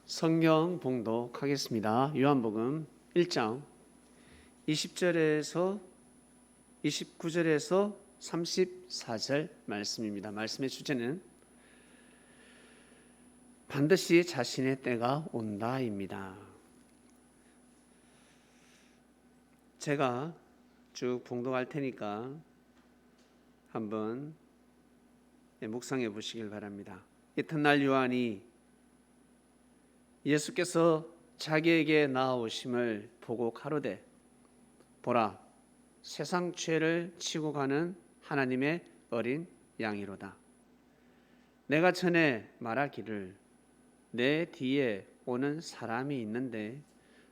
성경 봉독하겠습니다. 요한복음 1장 20절에서 29절에서 34절 말씀입니다. 말씀의 주제는 반드시 자신의 때가 온다입니다. 제가 쭉 봉독할 테니까 한번 묵상해 보시길 바랍니다. 이튿날 요한이 예수께서 자기에게 나아오심을 보고 가로되 보라, 세상 죄를 치고 가는 하나님의 어린 양이로다. 내가 전에 말하기를 내 뒤에 오는 사람이 있는데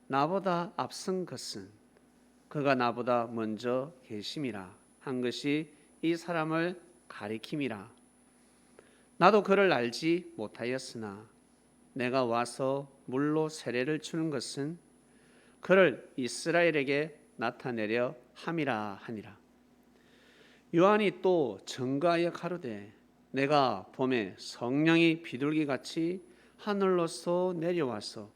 나보다 앞선 것은 그가 나보다 먼저 계심이라 한 것이 이 사람을 가리킴이라. 나도 그를 알지 못하였으나 내가 와서 물로 세례를 주는 것은 그를 이스라엘에게 나타내려 함이라 하니라. 요한이 또 증거하여 가로되 내가 봄에 성령이 비둘기같이 하늘로서 내려와서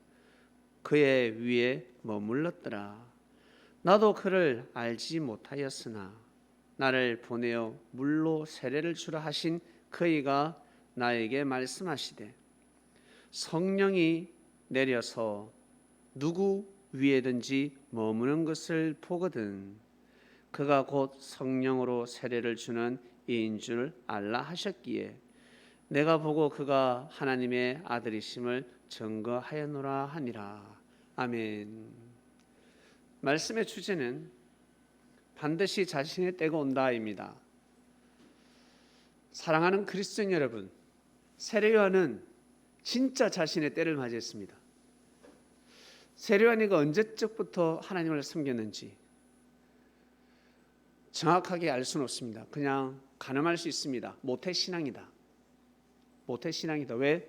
그의 위에 머물렀더라. 나도 그를 알지 못하였으나 나를 보내어 물로 세례를 주라 하신 그이가 나에게 말씀하시되 성령이 내려서 누구 위에든지 머무는 것을 보거든 그가 곧 성령으로 세례를 주는 이인 줄 알라 하셨기에 내가 보고 그가 하나님의 아들이심을 증거하였노라 하니라. 아멘. 말씀의 주제는 반드시 자신의 때가 온다입니다. 사랑하는 그리스도인 여러분, 세례 요한은 진짜 자신의 때를 맞이했습니다. 세례 요한이가 언제적부터 하나님을 섬겼는지 정확하게 알 수는 없습니다. 그냥 가늠할 수 있습니다. 모태신앙이다. 모태신앙이다. 왜?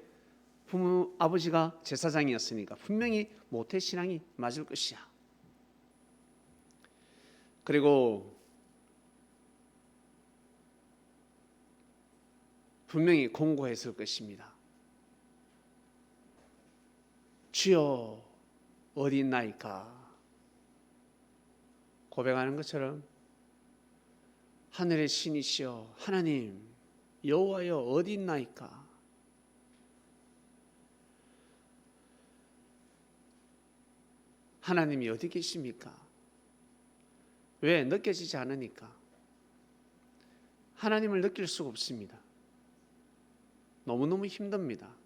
부모 아버지가 제사장이었으니까 분명히 모태신앙이 맞을 것이야. 그리고 분명히 공고했을 것입니다. 주여 어디 있나이까 고백하는 것처럼 하늘의 신이시여 하나님 여호와여 어디 있나이까. 하나님이 어디 계십니까? 왜 느껴지지 않으니까? 하나님을 느낄 수가 없습니다. 너무너무 힘듭니다.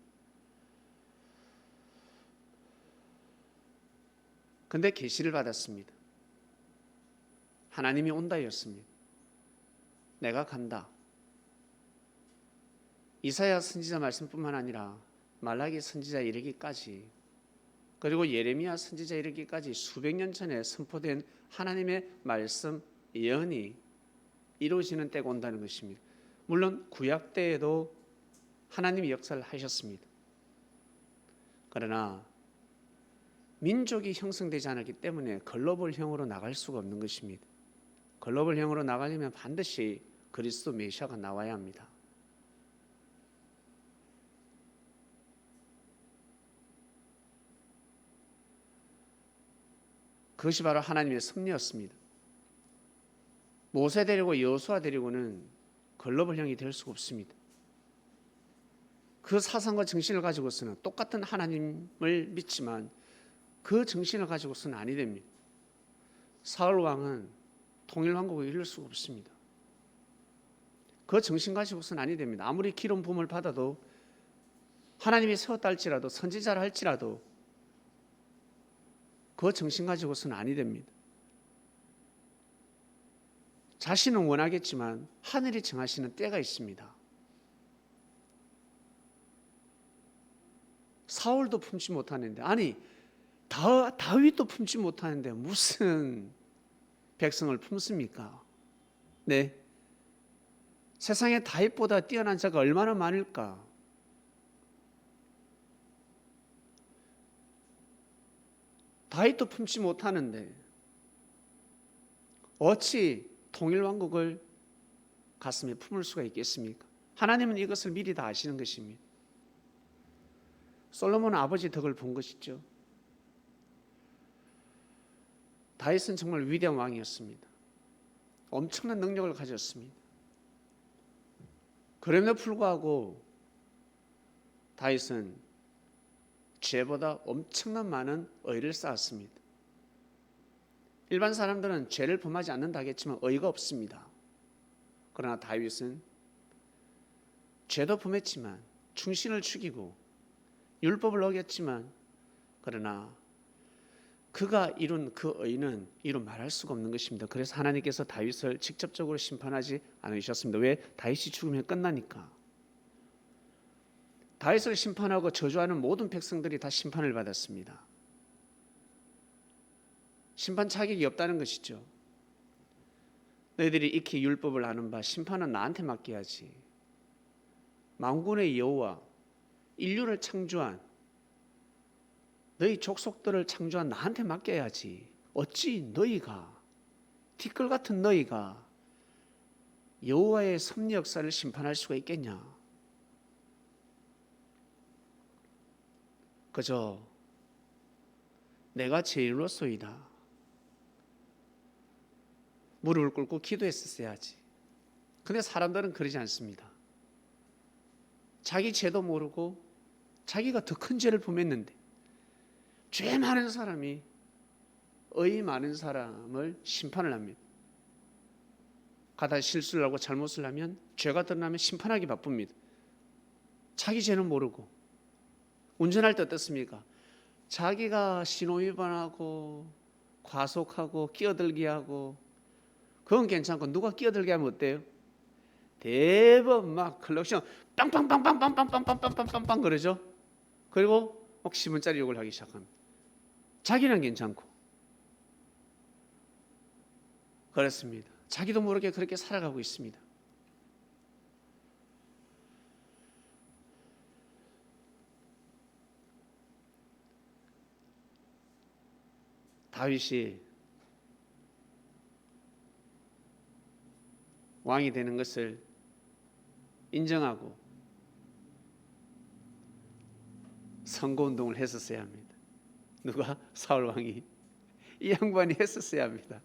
근데 계시를 받았습니다. 하나님이 온다였습니다. 내가 간다. 이사야 선지자 말씀뿐만 아니라 말라기 선지자 이르기까지 그리고 예레미야 선지자 이르기까지 수백 년 전에 선포된 하나님의 말씀 예언이 이루어지는 때가 온다는 것입니다. 물론 구약 때에도 하나님이 역사를 하셨습니다. 그러나 민족이 형성되지 않았기 때문에 글로벌형으로 나갈 수가 없는 것입니다. 글로벌형으로 나가려면 반드시 그리스도 메시아가 나와야 합니다. 그것이 바로 하나님의 섭리였습니다. 모세 데리고 여호수아 데리고는 글로벌형이 될 수가 없습니다. 그 사상과 정신을 가지고서는 똑같은 하나님을 믿지만 그 정신을 가지고서는 아니 됩니다. 사울 왕은 통일 왕국을 이룰 수가 없습니다. 그 정신 가지고서는 아니 됩니다. 아무리 기름 부음을 받아도 하나님이 세웠다 할지라도 선지자를 할지라도 그 정신 가지고서는 아니 됩니다. 자신은 원하겠지만 하늘이 정하시는 때가 있습니다. 사울도 품지 못하는데 아니 다윗도 품지 못하는데 무슨 백성을 품습니까? 네, 세상에 다윗보다 뛰어난 자가 얼마나 많을까? 다윗도 품지 못하는데 어찌 통일왕국을 가슴에 품을 수가 있겠습니까? 하나님은 이것을 미리 다 아시는 것입니다. 솔로몬은 아버지 덕을 본 것이죠. 다윗은 정말 위대한 왕이었습니다. 엄청난 능력을 가졌습니다. 그럼에도 불구하고 다윗은 죄보다 엄청난 많은 의를 쌓았습니다. 일반 사람들은 죄를 범하지 않는다 하겠지만 의가 없습니다. 그러나 다윗은 죄도 범했지만 충신을 죽이고 율법을 어겼지만 그러나 그가 이룬 그 의는 이루 말할 수가 없는 것입니다. 그래서 하나님께서 다윗을 직접적으로 심판하지 않으셨습니다. 왜? 다윗이 죽으면 끝나니까. 다윗을 심판하고 저주하는 모든 백성들이 다 심판을 받았습니다. 심판 자격이 없다는 것이죠. 너희들이 익히 율법을 아는 바 심판은 나한테 맡겨야지. 만군의 여호와 인류를 창조한 너희 족속들을 창조한 나한테 맡겨야지. 어찌 너희가 티끌 같은 너희가 여호와의 섭리 역사를 심판할 수가 있겠냐. 그저 내가 죄인으로소이다. 무릎을 꿇고 기도했었어야지. 근데 사람들은 그러지 않습니다. 자기 죄도 모르고 자기가 더 큰 죄를 범했는데 죄 많은 사람이 의 많은 사람을 심판을 합니다. 가다 실수를 하고 잘못을 하면 죄가 드러나면 심판하기 바쁩니다. 자기 죄는 모르고 운전할 때 어떻습니까? 자기가 신호위반하고 과속하고 끼어들게 하고 그건 괜찮고 누가 끼어들게 하면 어때요? 대번 막 클럭션 빵빵빵빵빵빵빵빵빵빵빵 그러죠. 그리고 막 10원짜리 욕을 하기 시작합니다. 자기는 괜찮고 그렇습니다. 자기도 모르게 그렇게 살아가고 있습니다. 다윗이 왕이 되는 것을 인정하고 선거운동을 했었어야 합니다. 누가? 사울 왕이. 이 양반이 했었어야 합니다.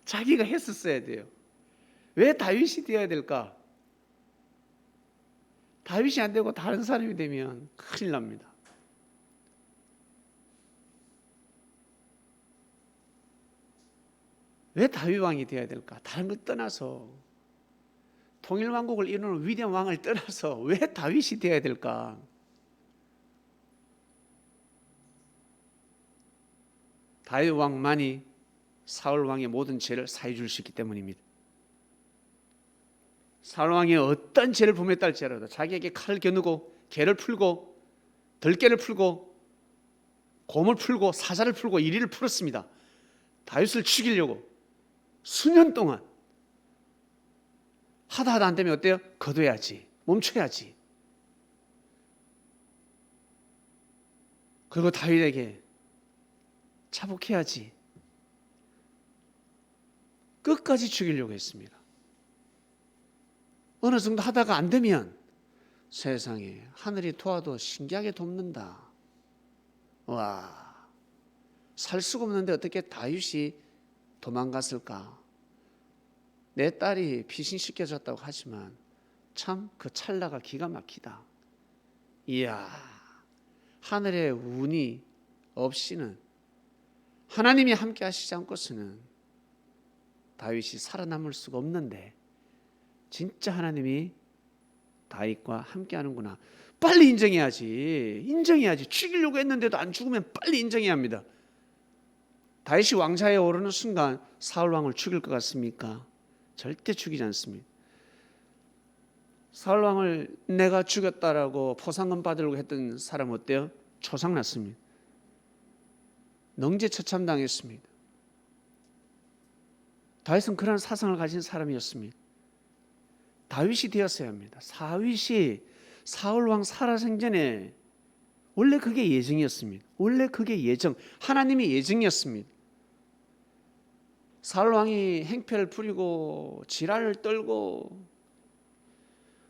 자기가 했었어야 돼요. 왜 다윗이 되어야 될까? 다윗이 안 되고 다른 사람이 되면 큰일 납니다. 왜 다윗 왕이 되어야 될까? 다른 것 떠나서 통일왕국을 이루는 위대한 왕을 떠나서 왜 다윗이 되어야 될까? 다윗 왕만이 사울 왕의 모든 죄를 사해 줄 수 있기 때문입니다. 사울 왕이 어떤 죄를 범했다 할지라도 자기에게 칼을 겨누고 개를 풀고 들개를 풀고 곰을 풀고 사자를 풀고 이리를 풀었습니다. 다윗을 죽이려고 수년 동안 하다 안 되면 어때요? 거둬야지, 멈춰야지. 그리고 다윗에게 차복해야지. 끝까지 죽이려고 했습니다. 어느 정도 하다가 안 되면 세상에 하늘이 도와도 신기하게 돕는다. 와, 살 수가 없는데 어떻게 다윗이 도망갔을까? 내 딸이 피신시켜줬다고 하지만 참 그 찰나가 기가 막히다. 이야, 하늘의 운이 없이는 하나님이 함께 하시지 않고서는 다윗이 살아남을 수가 없는데 진짜 하나님이 다윗과 함께 하는구나. 빨리 인정해야지. 죽이려고 했는데도 안 죽으면 빨리 인정해야 합니다. 다윗이 왕좌에 오르는 순간 사울 왕을 죽일 것 같습니까? 절대 죽이지 않습니다. 사울 왕을 내가 죽였다라고 포상금 받으려고 했던 사람 어때요? 초상났습니다. 능지처참당했습니다. 다윗은 그런 사상을 가진 사람이었습니다. 다윗이 되었어야 합니다. 다윗이 사울 왕 살아생전에 원래 그게 예정이었습니다. 원래 그게 예정, 하나님의 예정이었습니다. 사울 왕이 행패를 부리고 지랄을 떨고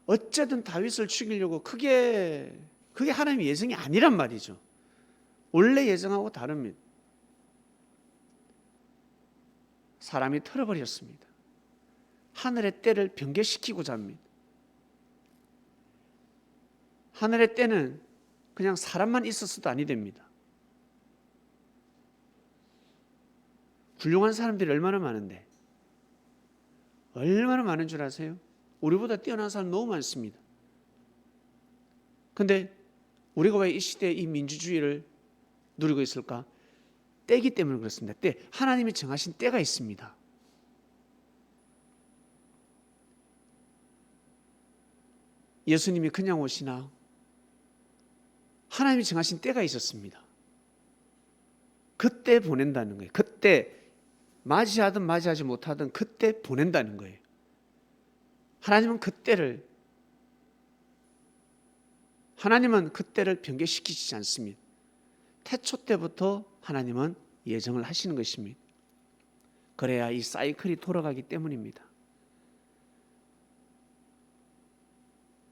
어쨌든 다윗을 죽이려고 크게 그게 하나님의 예정이 아니란 말이죠. 원래 예정하고 다릅니다. 사람이 틀어버렸습니다. 하늘의 때를 변개시키고자 합니다. 하늘의 때는 그냥 사람만 있었어도 아니 됩니다. 훌륭한 사람들이 얼마나 많은데, 얼마나 많은 줄 아세요? 우리보다 뛰어난 사람 너무 많습니다. 근데 우리가 왜 이 시대에 이 민주주의를 누리고 있을까? 때이기 때문에 그렇습니다. 때, 하나님이 정하신 때가 있습니다. 예수님이 그냥 오시나? 하나님이 정하신 때가 있었습니다. 그때 보낸다는 거예요. 그때 맞이하든 맞이하지 못하든 그때 보낸다는 거예요. 하나님은 그때를 변개시키지 않습니다. 태초 때부터 하나님은 예정을 하시는 것입니다. 그래야 이 사이클이 돌아가기 때문입니다.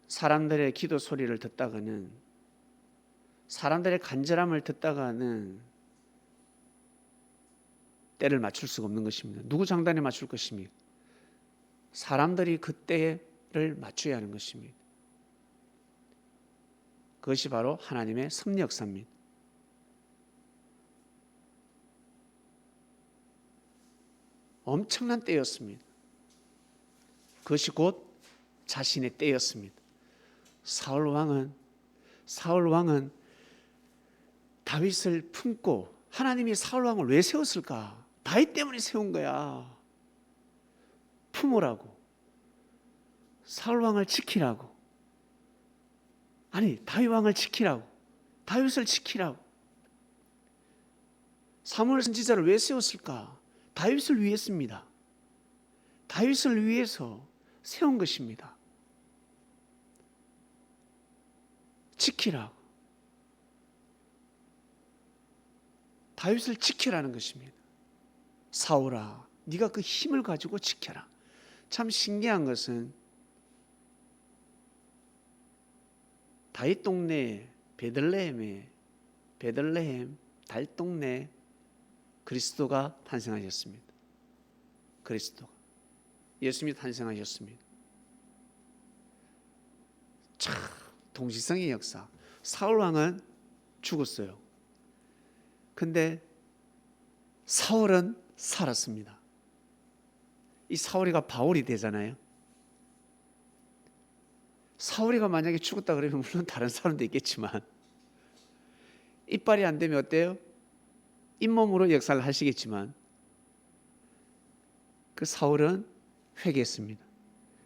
사람들의 기도 소리를 듣다가는, 사람들의 간절함을 듣다가는 때를 맞출 수가 없는 것입니다. 누구 장단에 맞출 것입니까? 사람들이 그 때를 맞춰야 하는 것입니다. 그것이 바로 하나님의 섭리 역사입니다. 엄청난 때였습니다. 그것이 곧 자신의 때였습니다. 사울 왕은 다윗을 품고, 하나님이 사울 왕을 왜 세웠을까? 다윗 때문에 세운 거야. 품으라고, 사울 왕을 지키라고. 아니, 다윗 왕을 지키라고, 다윗을 지키라고. 사무엘 선지자를 왜 세웠을까? 다윗을 위했습니다. 다윗을 위해서 세운 것입니다. 지키라고, 다윗을 지키라는 것입니다. 사울아, 네가 그 힘을 가지고 지켜라. 참 신기한 것은 다윗 동네 베들레헴 달동네 그리스도가 탄생하셨습니다. 그리스도가, 예수님이 탄생하셨습니다. 참 동시성의 역사. 사울 왕은 죽었어요. 근데 사울은 살았습니다. 이 사울이가 바울이 되잖아요. 사울이가 만약에 죽었다 그러면 물론 다른 사람도 있겠지만, 이빨이 안 되면 어때요? 잇몸으로 역사를 하시겠지만, 그 사울은 회개했습니다.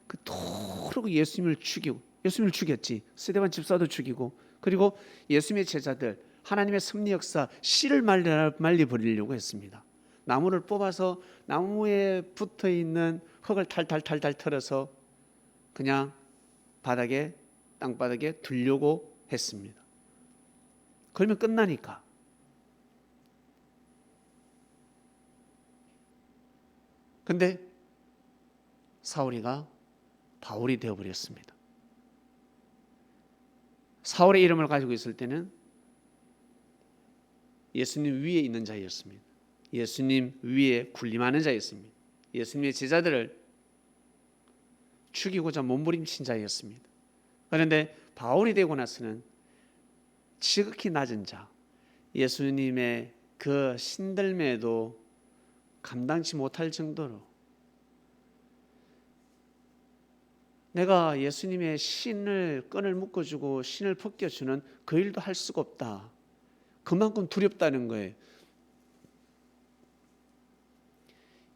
그토록 예수님을 죽였지. 스데반 집사도 죽이고, 그리고 예수님의 제자들, 하나님의 섭리 역사 씨를 말리 버리려고 했습니다. 나무를 뽑아서 나무에 붙어 있는 흙을 탈탈 털어서 그냥 땅바닥에 두려고 했습니다. 그러면 끝나니까. 근데 사울이가 바울이 되어버렸습니다. 사울의 이름을 가지고 있을 때는 예수님 위에 있는 자였습니다. 예수님 위에 군림하는 자였습니다. 예수님의 제자들을 죽이고자 몸부림친 자였습니다. 그런데 바울이 되고 나서는 지극히 낮은 자, 예수님의 그 신들매도 감당치 못할 정도로, 내가 예수님의 끈을 묶어주고 신을 벗겨주는 그 일도 할 수가 없다. 그만큼 두렵다는 거예요.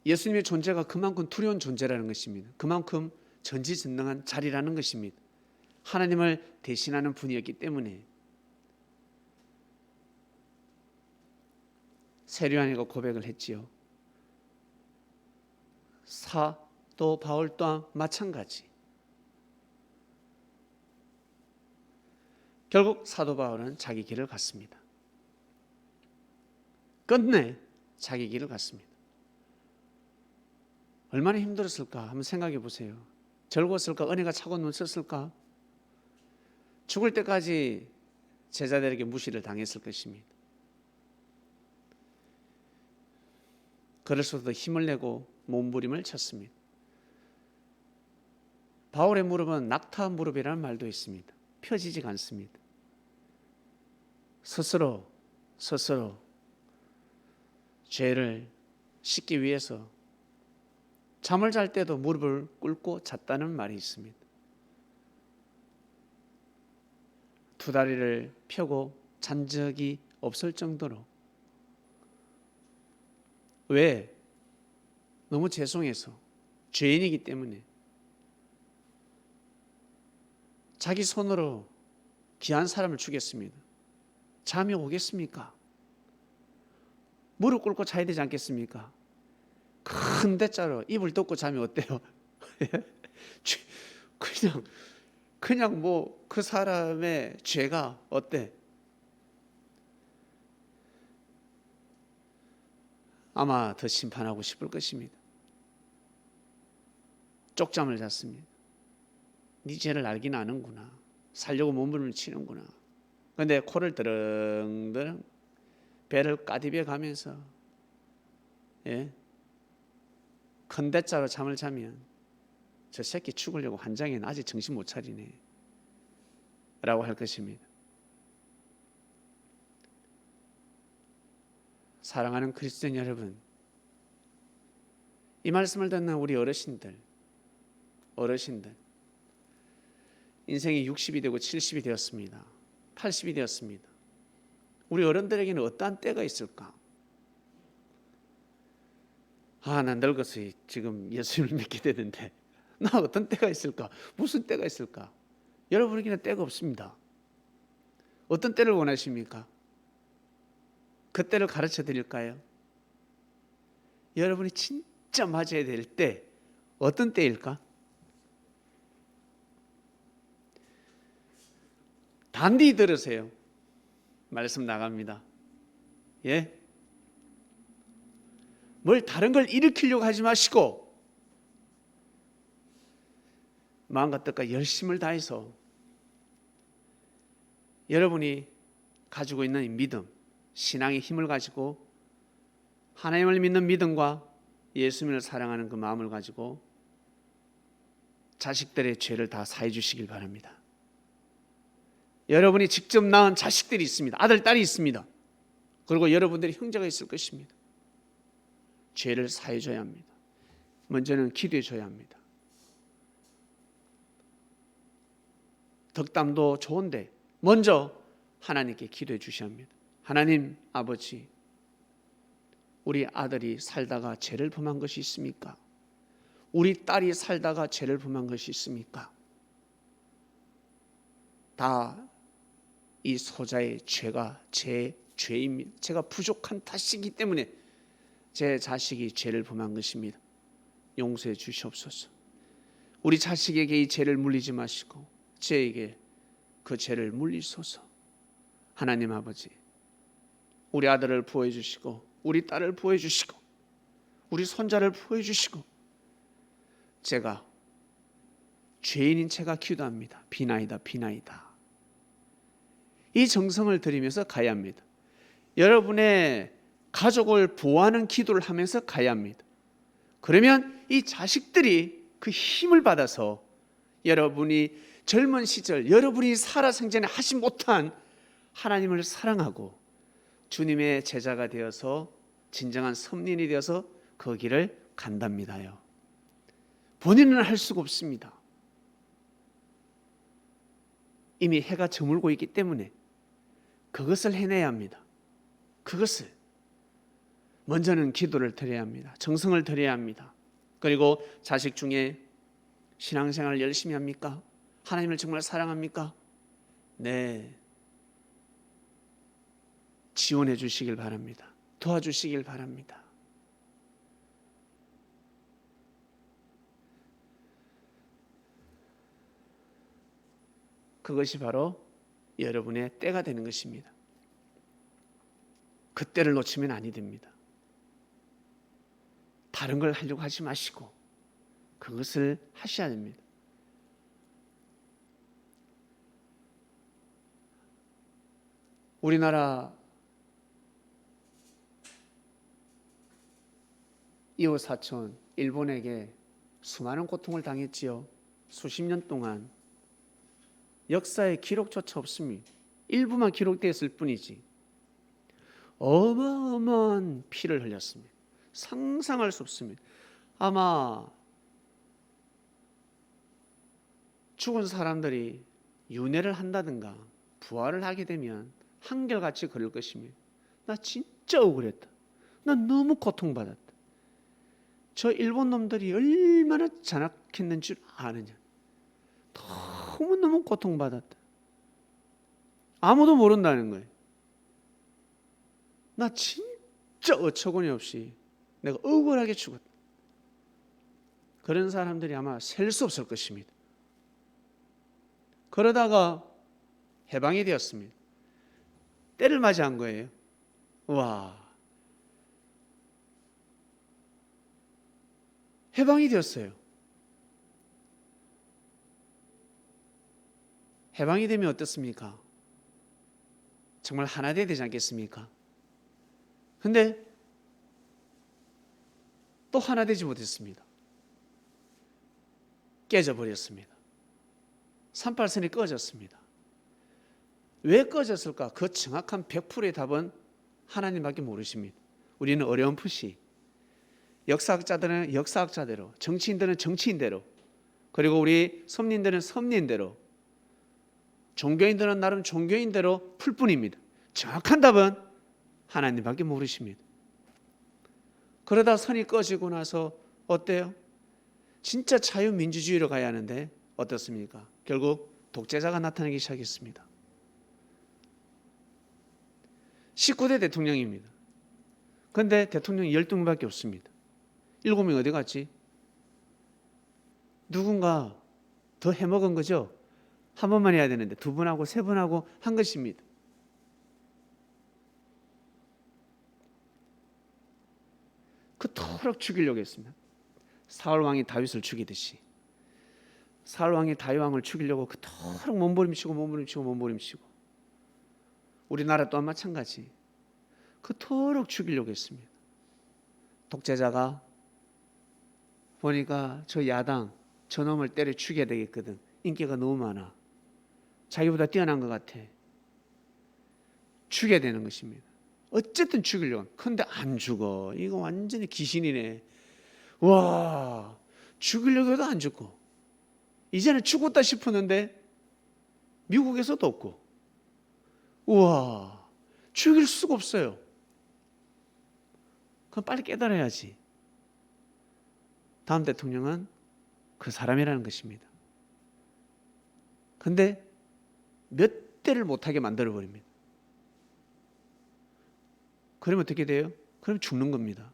예수님의 존재가 그만큼 두려운 존재라는 것입니다. 그만큼 전지전능한 자리라는 것입니다. 하나님을 대신하는 분이었기 때문에. 세례요한이가 고백을 했지요. 사도 바울 또한 마찬가지. 결국 사도 바울은 자기 길을 갔습니다. 끝내 자기 길을 갔습니다. 얼마나 힘들었을까 한번 생각해 보세요. 즐거웠을까? 은혜가 차고 넘쳤을까? 죽을 때까지 제자들에게 무시를 당했을 것입니다. 그럴수록 힘을 내고 몸부림을 쳤습니다. 바울의 무릎은 낙타 무릎이라는 말도 있습니다. 펴지지가 않습니다. 스스로 죄를 씻기 위해서 잠을 잘 때도 무릎을 꿇고 잤다는 말이 있습니다. 두 다리를 펴고 잔 적이 없을 정도로. 왜? 너무 죄송해서, 죄인이기 때문에. 자기 손으로 귀한 사람을 죽였습니다. 잠이 오겠습니까? 무릎 꿇고 자야 되지 않겠습니까? 큰 대자로 이불 덮고 자면 어때요? 그냥 뭐 그 사람의 죄가 어때? 아마 더 심판하고 싶을 것입니다. 쪽잠을 잤습니다. 네 죄를 알긴 아는구나. 살려고 몸부림을 치는구나. 그런데 코를 드릉드릉 배를 까디벼 가면서 큰 대자로 잠을 자면 저 새끼 죽으려고 환장해. 아직 정신 못 차리네 라고 할 것입니다. 사랑하는 그리스도인 여러분, 이 말씀을 듣는 우리 어르신들 인생이 60이 되고 70이 되었습니다. 80이 되었습니다. 우리 어른들에게는 어떠한 때가 있을까? 난 늙어서 지금 예수님을 믿게 되는데 나 어떤 때가 있을까? 무슨 때가 있을까? 여러분에게는 때가 없습니다. 어떤 때를 원하십니까? 그 때를 가르쳐 드릴까요? 여러분이 진짜 맞아야 될 때 어떤 때일까? 단디 들으세요. 말씀 나갑니다. 뭘 다른 걸 일으키려고 하지 마시고 마음과 뜻과 열심을 다해서 여러분이 가지고 있는 이 믿음, 신앙의 힘을 가지고 하나님을 믿는 믿음과 예수님을 사랑하는 그 마음을 가지고 자식들의 죄를 다 사해 주시길 바랍니다. 여러분이 직접 낳은 자식들이 있습니다. 아들, 딸이 있습니다. 그리고 여러분들이 형제가 있을 것입니다. 죄를 사해 줘야 합니다. 먼저는 기도해 줘야 합니다. 덕담도 좋은데 먼저 하나님께 기도해 주셔야 합니다. 하나님 아버지, 우리 아들이 살다가 죄를 범한 것이 있습니까? 우리 딸이 살다가 죄를 범한 것이 있습니까? 다 이 소자의 죄가 제 죄입니다. 제가 부족한 탓이기 때문에 제 자식이 죄를 범한 것입니다. 용서해 주시옵소서. 우리 자식에게 이 죄를 물리지 마시고 저에게 그 죄를 물리소서. 하나님 아버지, 우리 아들을 보호해 주시고 우리 딸을 보호해 주시고 우리 손자를 보호해 주시고 제가 죄인인 제가 기도합니다. 비나이다 비나이다. 이 정성을 들이면서 가야 합니다. 여러분의 가족을 보호하는 기도를 하면서 가야 합니다. 그러면 이 자식들이 그 힘을 받아서 여러분이 젊은 시절 여러분이 살아생전에 하지 못한 하나님을 사랑하고 주님의 제자가 되어서 진정한 선민이 되어서 그 길을 간답니다요. 본인은 할 수가 없습니다. 이미 해가 저물고 있기 때문에 그것을 해내야 합니다. 그것을 먼저는 기도를 드려야 합니다. 정성을 드려야 합니다. 그리고 자식 중에 신앙생활을 열심히 합니까? 하나님을 정말 사랑합니까? 네, 지원해 주시길 바랍니다. 도와주시길 바랍니다. 그것이 바로 여러분의 때가 되는 것입니다. 그 때를 놓치면 아니 됩니다. 다른 걸 하려고 하지 마시고 그것을 하셔야 됩니다. 우리나라 이웃 사촌 일본에게 수많은 고통을 당했지요. 수십 년 동안 역사에 기록조차 없습니다. 일부만 기록되었을 뿐이지 어마어마한 피를 흘렸습니다. 상상할 수 없습니다. 아마 죽은 사람들이 윤회를 한다든가 부활을 하게 되면 한결같이 그럴 것입니다. 나 진짜 억울했다. 나 너무 고통받았다. 저 일본 놈들이 얼마나 잔악했는 줄 아느냐. 너무너무 고통받았다. 아무도 모른다는 거예요. 나 진짜 어처구니 없이 내가 억울하게 죽었다. 그런 사람들이 아마 셀 수 없을 것입니다. 그러다가 해방이 되었습니다. 때를 맞이한 거예요. 와, 해방이 되었어요. 해방이 되면 어떻습니까? 정말 하나 돼야 되지 않겠습니까? 근데 또 하나 되지 못했습니다. 깨져버렸습니다. 38선이 꺼졌습니다. 왜 꺼졌을까? 그 정확한 100%의 답은 하나님밖에 모르십니다. 우리는 어렴풋이 역사학자들은 역사학자대로, 정치인들은 정치인대로, 그리고 우리 섭리인들은 섭리인대로, 종교인들은 나름 종교인대로 풀 뿐입니다. 정확한 답은 하나님밖에 모르십니다. 그러다 선이 꺼지고 나서 어때요? 진짜 자유민주주의로 가야 하는데 어떻습니까? 결국 독재자가 나타나기 시작했습니다. 19대 대통령입니다. 그런데 대통령이 12명밖에 없습니다. 7명 어디 갔지? 누군가 더 해먹은 거죠? 한 번만 해야 되는데 2분하고 3분하고 한 것입니다. 그토록 죽이려고 했습니다. 사울왕이 다윗을 죽이듯이 사울왕이 다윗왕을 죽이려고 그토록 몸부림치고 우리나라 또한 마찬가지 그토록 죽이려고 했습니다. 독재자가 보니까 저 야당 저놈을 때려 죽여야 되겠거든. 인기가 너무 많아. 자기보다 뛰어난 것 같아. 죽여야 되는 것입니다. 어쨌든 죽이려고. 근데 안 죽어. 이거 완전히 귀신이네. 와, 죽이려고 해도 안 죽고. 이제는 죽었다 싶었는데 미국에서도 없고. 우와, 죽일 수가 없어요. 그럼 빨리 깨달아야지. 다음 대통령은 그 사람이라는 것입니다. 근데 몇 대를 못하게 만들어버립니다. 그러면 어떻게 돼요? 그럼 죽는 겁니다.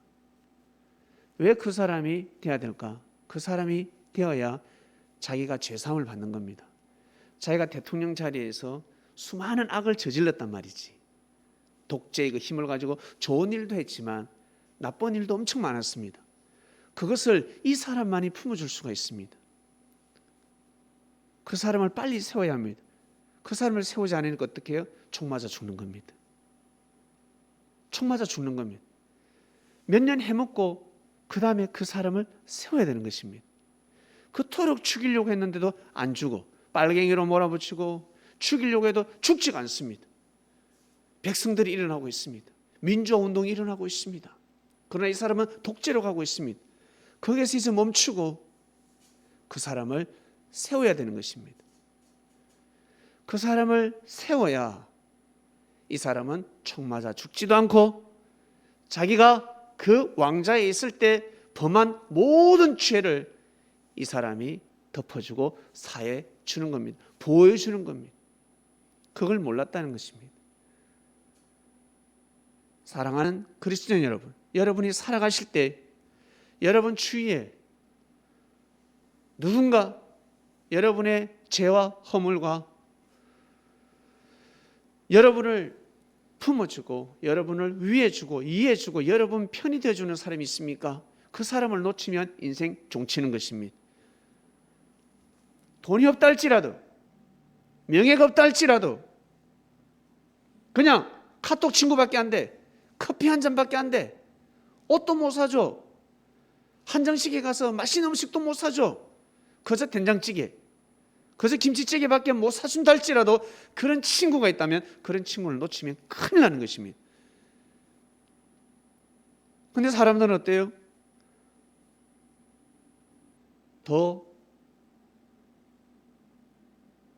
왜 그 사람이 돼야 될까? 그 사람이 되어야 자기가 죄사함을 받는 겁니다. 자기가 대통령 자리에서 수많은 악을 저질렀단 말이지. 독재의 그 힘을 가지고 좋은 일도 했지만 나쁜 일도 엄청 많았습니다. 그것을 이 사람만이 품어줄 수가 있습니다. 그 사람을 빨리 세워야 합니다. 그 사람을 세우지 않으니까 어떻게 해요? 총 맞아 죽는 겁니다. 총 맞아 죽는 겁니다. 몇 년 해먹고 그 다음에 그 사람을 세워야 되는 것입니다. 그토록 죽이려고 했는데도 안 죽어. 빨갱이로 몰아붙이고 죽이려고 해도 죽지가 않습니다. 백성들이 일어나고 있습니다. 민주화운동이 일어나고 있습니다. 그러나 이 사람은 독재로 가고 있습니다. 거기에서 이제 멈추고 그 사람을 세워야 되는 것입니다. 그 사람을 세워야 이 사람은 총 맞아 죽지도 않고 자기가 그 왕좌에 있을 때 범한 모든 죄를 이 사람이 덮어주고 사해 주는 겁니다. 보여주는 겁니다. 그걸 몰랐다는 것입니다. 사랑하는 그리스도인 여러분, 여러분이 살아가실 때 여러분 주위에 누군가 여러분의 죄와 허물과 여러분을 품어주고 여러분을 위해주고 이해해주고 여러분 편이 되어주는 사람이 있습니까? 그 사람을 놓치면 인생 종치는 것입니다. 돈이 없다 할지라도 명예가 없다 할지라도 그냥 카톡 친구밖에 안 돼. 커피 한 잔밖에 안 돼. 옷도 못 사줘. 한정식에 가서 맛있는 음식도 못 사줘. 그저 된장찌개, 그저 김치찌개밖에 못 사준다 할지라도 그런 친구가 있다면 그런 친구를 놓치면 큰일 나는 것입니다. 근데 사람들은 어때요? 더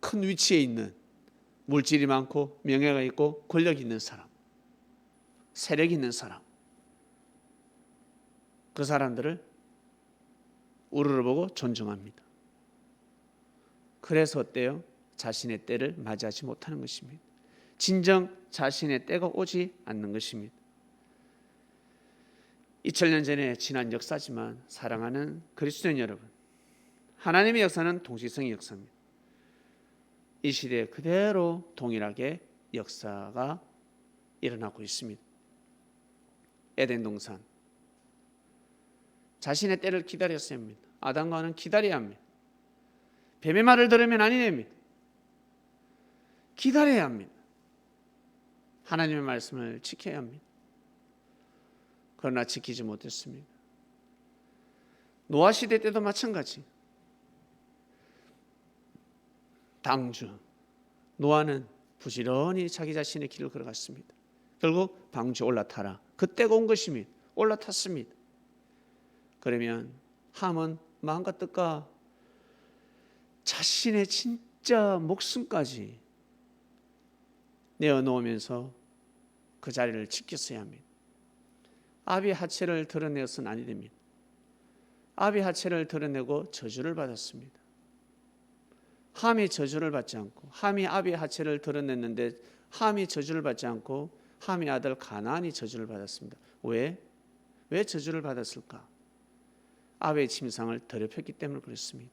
큰 위치에 있는, 물질이 많고 명예가 있고 권력이 있는 사람, 세력이 있는 사람, 그 사람들을 우러러보고 존중합니다. 그래서 어때요? 자신의 때를 맞이하지 못하는 것입니다. 진정 자신의 때가 오지 않는 것입니다. 2000년 전에 지난 역사지만 사랑하는 그리스도인 여러분, 하나님의 역사는 동시성의 역사입니다. 이 시대에 그대로 동일하게 역사가 일어나고 있습니다. 에덴 동산, 자신의 때를 기다렸어야 합니다. 아담과 하와는 기다려야 합니다. 뱀의 말을 들으면 아니 됩니다. 기다려야 합니다. 하나님의 말씀을 지켜야 합니다. 그러나 지키지 못했습니다. 노아 시대 때도 마찬가지. 방주, 노아는 부지런히 자기 자신의 길을 걸어갔습니다. 결국 방주에 올라타라. 그때가 온 것입니다. 올라탔습니다. 그러면 함은 마음과 뜻과 자신의 진짜 목숨까지 내어놓으면서 그 자리를 지켰어야 합니다. 아비의 하체를 드러내서는 아니 됩니다. 아비의 하체를 드러내고 저주를 받았습니다. 함이 저주를 받지 않고, 함이 아비의 하체를 드러냈는데 함이 저주를 받지 않고 함의 아들 가나안이 저주를 받았습니다. 왜 저주를 받았을까? 아비의 침상을 더럽혔기 때문에 그렇습니다.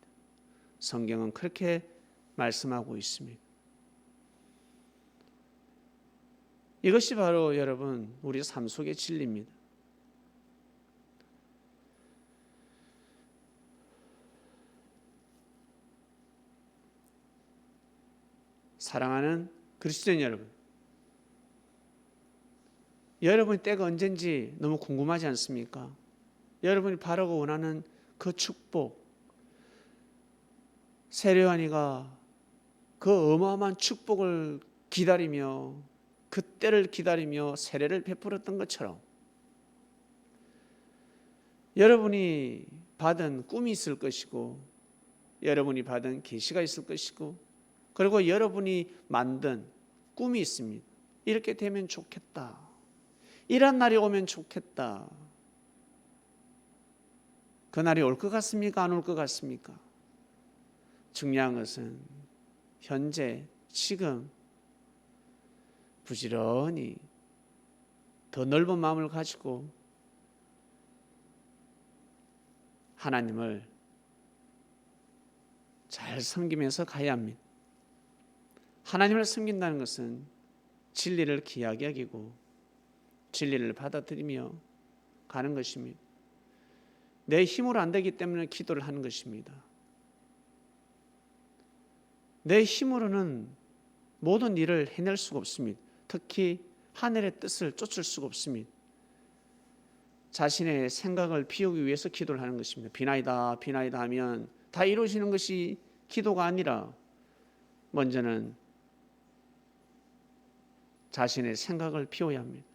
성경은 그렇게 말씀하고 있습니다. 이것이 바로 여러분 우리 삶 속의 진리입니다. 사랑하는 그리스도인 여러분, 여러분의 때가 언젠지 너무 궁금하지 않습니까? 여러분이 바라고 원하는 그 축복, 세례요한이가 그 어마어마한 축복을 기다리며 그 때를 기다리며 세례를 베풀었던 것처럼 여러분이 받은 꿈이 있을 것이고, 여러분이 받은 계시가 있을 것이고, 그리고 여러분이 만든 꿈이 있습니다. 이렇게 되면 좋겠다. 이런 날이 오면 좋겠다. 그 날이 올 것 같습니까? 안 올 것 같습니까? 중요한 것은 현재, 지금 부지런히 더 넓은 마음을 가지고 하나님을 잘 섬기면서 가야 합니다. 하나님을 섬긴다는 것은 진리를 귀하게 여기고 진리를 받아들이며 가는 것입니다. 내 힘으로 안 되기 때문에 기도를 하는 것입니다. 내 힘으로는 모든 일을 해낼 수가 없습니다. 특히 하늘의 뜻을 쫓을 수가 없습니다. 자신의 생각을 비우기 위해서 기도를 하는 것입니다. 비나이다 비나이다 하면 다 이루어지는 것이 기도가 아니라 먼저는 자신의 생각을 비워야 합니다.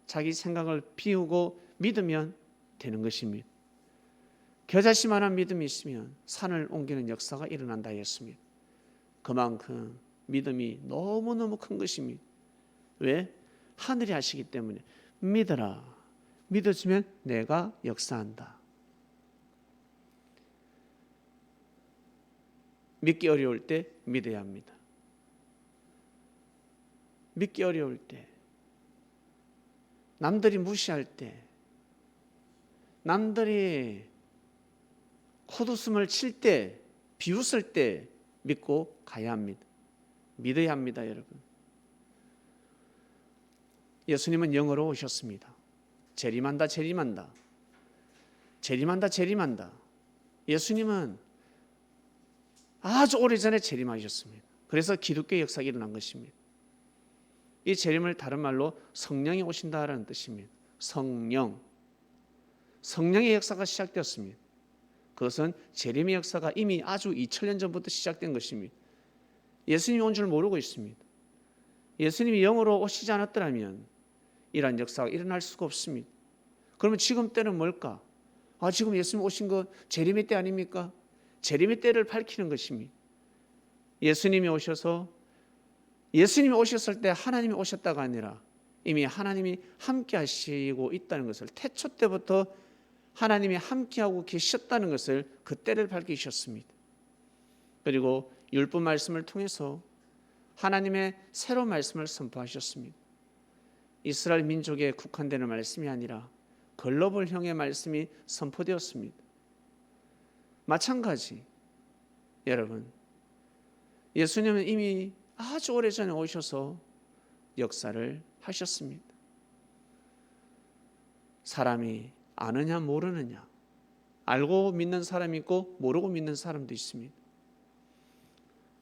자기 생각을 비우고 믿으면 되는 것입니다. 겨자씨만한 믿음이 있으면 산을 옮기는 역사가 일어난다 했습니다. 그만큼 믿음이 너무너무 큰 것입니다. 왜? 하늘이 하시기 때문에. 믿어라. 믿어주면 내가 역사한다. 믿기 어려울 때 믿어야 합니다. 믿기 어려울 때, 남들이 무시할 때, 남들이 콧웃음을 칠 때, 비웃을 때 믿고 가야 합니다. 믿어야 합니다, 여러분. 예수님은 영으로 오셨습니다. 재림한다, 재림한다. 재림한다, 재림한다. 예수님은 아주 오래전에 재림하셨습니다. 그래서 기독교의 역사가 일어난 것입니다. 이 재림을 다른 말로 성령이 오신다라는 뜻입니다. 성령의 역사가 시작되었습니다. 그것은 재림의 역사가 이미 아주 2000년 전부터 시작된 것입니다. 예수님이 온 줄 모르고 있습니다. 예수님이 영으로 오시지 않았더라면 이러한 역사가 일어날 수가 없습니다. 그러면 지금 때는 뭘까? 지금 예수님 오신 거 재림의 때 아닙니까? 재림의 때를 밝히는 것입니다. 예수님이 오셨을 때 하나님이 오셨다가 아니라 이미 하나님이 함께 하시고 있다는 것을, 태초 때부터 하나님이 함께하고 계셨다는 것을, 그 때를 밝히셨습니다. 그리고 율법 말씀을 통해서 하나님의 새로운 말씀을 선포하셨습니다. 이스라엘 민족에 국한되는 말씀이 아니라 글로벌형의 말씀이 선포되었습니다. 마찬가지 여러분, 예수님은 이미 아주 오래전에 오셔서 역사를 하셨습니다. 사람이 아느냐 모르느냐, 알고 믿는 사람이 있고 모르고 믿는 사람도 있습니다.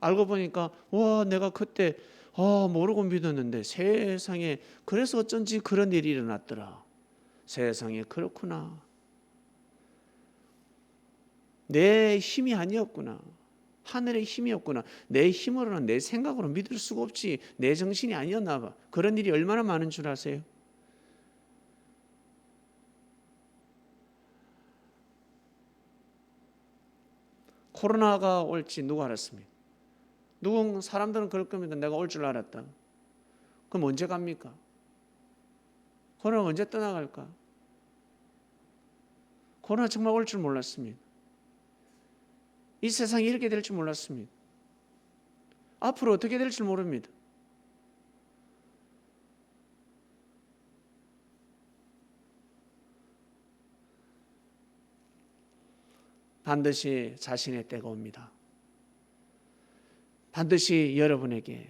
알고 보니까 내가 그때 모르고 믿었는데 세상에 그래서 어쩐지 그런 일이 일어났더라. 세상에 그렇구나. 내 힘이 아니었구나. 하늘의 힘이었구나. 내 힘으로는, 내 생각으로 믿을 수가 없지. 내 정신이 아니었나 봐. 그런 일이 얼마나 많은 줄 아세요? 코로나가 올지 누가 알았습니까? 사람들은 그럴 겁니다. 내가 올 줄 알았다. 그럼 언제 갑니까? 코로나 언제 떠나갈까? 코로나 정말 올 줄 몰랐습니다. 이 세상이 이렇게 될 줄 몰랐습니다. 앞으로 어떻게 될지 모릅니다. 반드시 자신의 때가 옵니다. 반드시 여러분에게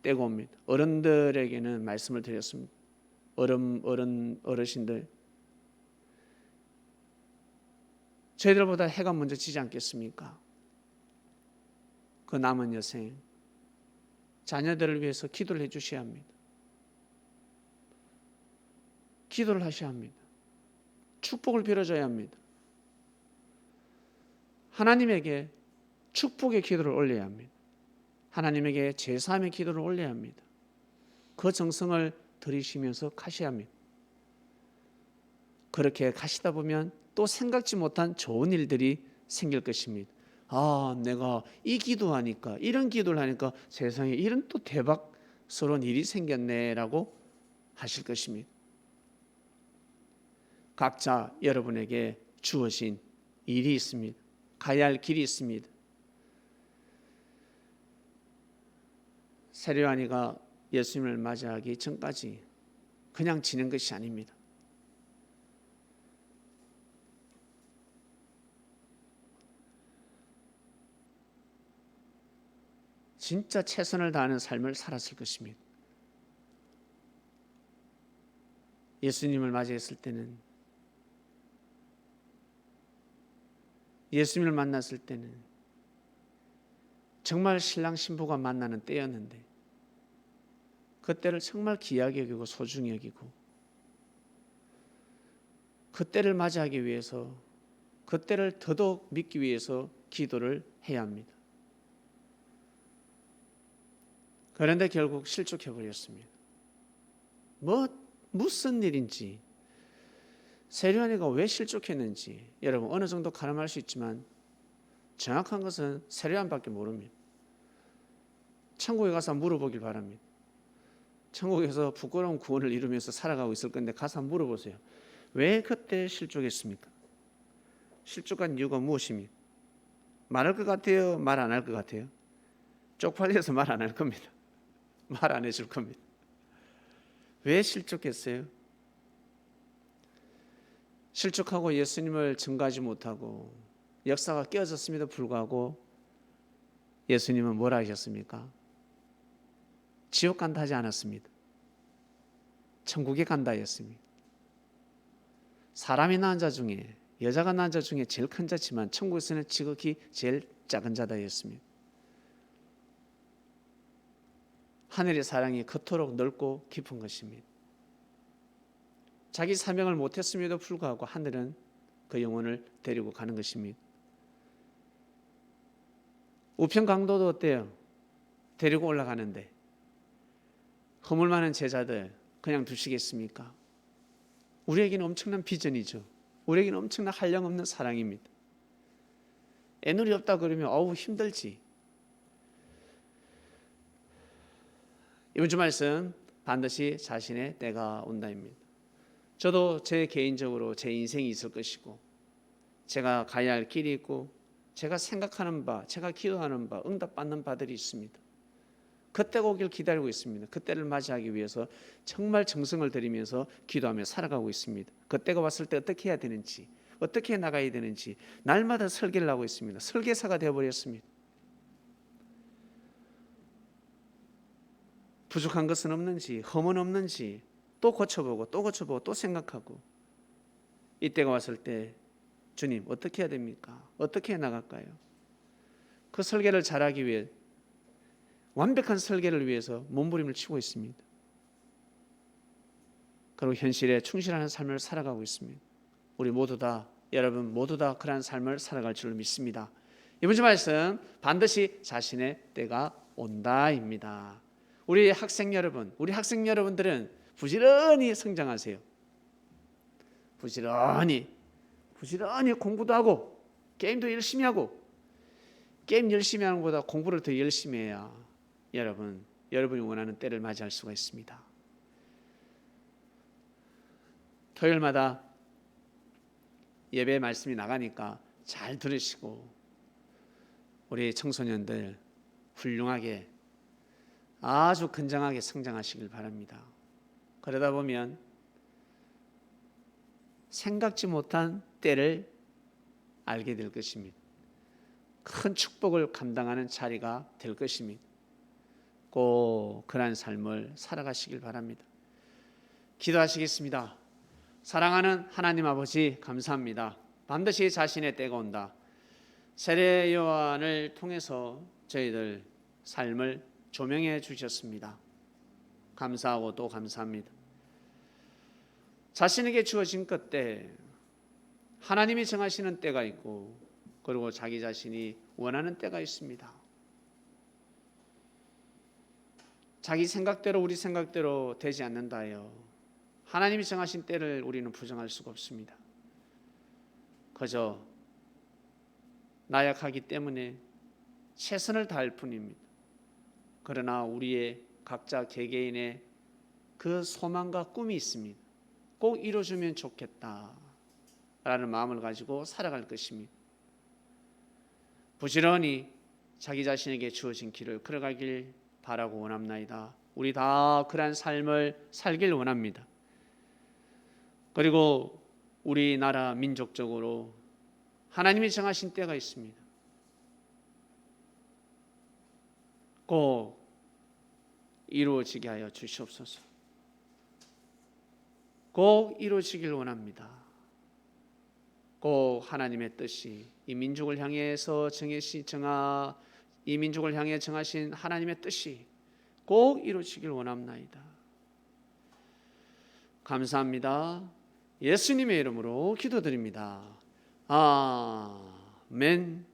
때가 옵니다. 어른들에게는 말씀을 드렸습니다. 어르신들, 저희들보다 해가 먼저 지지 않겠습니까? 그 남은 여생 자녀들을 위해서 기도를 해주셔야 합니다. 기도를 하셔야 합니다. 축복을 빌어줘야 합니다. 하나님에게 축복의 기도를 올려야 합니다. 하나님에게 제사함의 기도를 올려야 합니다. 그 정성을 들이시면서 가셔야 합니다. 그렇게 가시다 보면 또 생각지 못한 좋은 일들이 생길 것입니다. 내가 이 기도하니까, 이런 기도를 하니까 세상에 이런 또 대박스러운 일이 생겼네라고 하실 것입니다. 각자 여러분에게 주어진 일이 있습니다. 가야 할 길이 있습니다. 세례요한이가 예수님을 맞이하기 전까지 그냥 지낸 것이 아닙니다. 진짜 최선을 다하는 삶을 살았을 것입니다. 예수님을 맞이했을 때는, 예수님을 만났을 때는 정말 신랑 신부가 만나는 때였는데 그 때를 정말 귀하게 여기고 소중히 여기고 그 때를 맞이하기 위해서, 그 때를 더더욱 믿기 위해서 기도를 해야 합니다. 그런데 결국 실족해버렸습니다. 무슨 일인지, 세례요한이가 왜 실족했는지 여러분 어느 정도 가늠할 수 있지만 정확한 것은 세례요한밖에 모릅니다. 천국에 가서 물어보길 바랍니다. 천국에서 부끄러운 구원을 이루면서 살아가고 있을 건데 가서 한번 물어보세요. 왜 그때 실족했습니까? 실족한 이유가 무엇입니까? 말할 것 같아요? 말 안 할 것 같아요? 쪽팔려서 말 안 할 겁니다. 말 안 해줄 겁니다. 왜 실족했어요? 실족하고 예수님을 증거하지 못하고 역사가 깨어졌음에도 불구하고 예수님은 뭐라 하셨습니까? 지옥 간다 하지 않았습니다. 천국에 간다 했습니다. 사람이 낳은 자 중에, 여자가 낳은 자 중에 제일 큰 자지만 천국에서는 지극히 제일 작은 자다 했습니다. 하늘의 사랑이 그토록 넓고 깊은 것입니다. 자기 사명을 못했음에도 불구하고 하늘은 그 영혼을 데리고 가는 것입니다. 우편 강도도 어때요? 데리고 올라가는데 허물 많은 제자들 그냥 두시겠습니까? 우리에게는 엄청난 비전이죠. 우리에게는 엄청난 한량없는 사랑입니다. 애누리 없다 그러면 어우 힘들지. 이번 주 말씀 반드시 자신의 때가 온다입니다. 저도 제 개인적으로 제 인생이 있을 것이고 제가 가야 할 길이 있고 제가 생각하는 바, 제가 기도하는 바, 응답받는 바들이 있습니다. 그때가 오길 기다리고 있습니다. 그때를 맞이하기 위해서 정말 정성을 들이면서 기도하며 살아가고 있습니다. 그때가 왔을 때 어떻게 해야 되는지, 어떻게 나가야 되는지 날마다 설계를 하고 있습니다. 설계사가 되어버렸습니다. 부족한 것은 없는지, 흠은 없는지 또 고쳐보고 또 고쳐보고 또 생각하고 이때가 왔을 때 주님 어떻게 해야 됩니까? 어떻게 해 나갈까요? 그 설계를 잘하기 위해 완벽한 설계를 위해서 몸부림을 치고 있습니다. 그리고 현실에 충실하는 삶을 살아가고 있습니다. 우리 모두 다 여러분 모두 다 그러한 삶을 살아갈 줄 믿습니다. 이번 주 말씀 반드시 자신의 때가 온다입니다. 우리 학생 여러분들은 부지런히 성장하세요. 부지런히 공부도 하고 게임도 열심히 하고 게임 열심히 하는 것보다 공부를 더 열심히 해야 여러분이 원하는 때를 맞이할 수가 있습니다. 토요일마다 예배 말씀이 나가니까 잘 들으시고 우리 청소년들 훌륭하게 아주 건장하게 성장하시길 바랍니다. 그러다 보면 생각지 못한 때를 알게 될 것입니다. 큰 축복을 감당하는 자리가 될 것입니다. 꼭 그러한 삶을 살아가시길 바랍니다. 기도하시겠습니다. 사랑하는 하나님 아버지 감사합니다. 반드시 자신의 때가 온다. 세례 요한을 통해서 저희들 삶을 조명해 주셨습니다. 감사하고 또 감사합니다. 자신에게 주어진 그때 하나님이 정하시는 때가 있고 그리고 자기 자신이 원하는 때가 있습니다. 자기 생각대로 우리 생각대로 되지 않는다요. 하나님이 정하신 때를 우리는 부정할 수가 없습니다. 그저 나약하기 때문에 최선을 다할 뿐입니다. 그러나 우리의 각자 개개인의 그 소망과 꿈이 있습니다. 꼭 이루어주면 좋겠다라는 마음을 가지고 살아갈 것입니다. 부지런히 자기 자신에게 주어진 길을 걸어가길 바라고 원합나이다. 우리 다 그러한 삶을 살길 원합니다. 그리고 우리나라 민족적으로 하나님이 정하신 때가 있습니다. 꼭 이루어지게 하여 주시옵소서. 꼭 이루어지길 원합니다. 꼭 하나님의 뜻이 이 민족을 향해서 이 민족을 향해 정하신 하나님의 뜻이 꼭 이루어지길 원합나이다. 감사합니다. 예수님의 이름으로 기도드립니다. 아멘.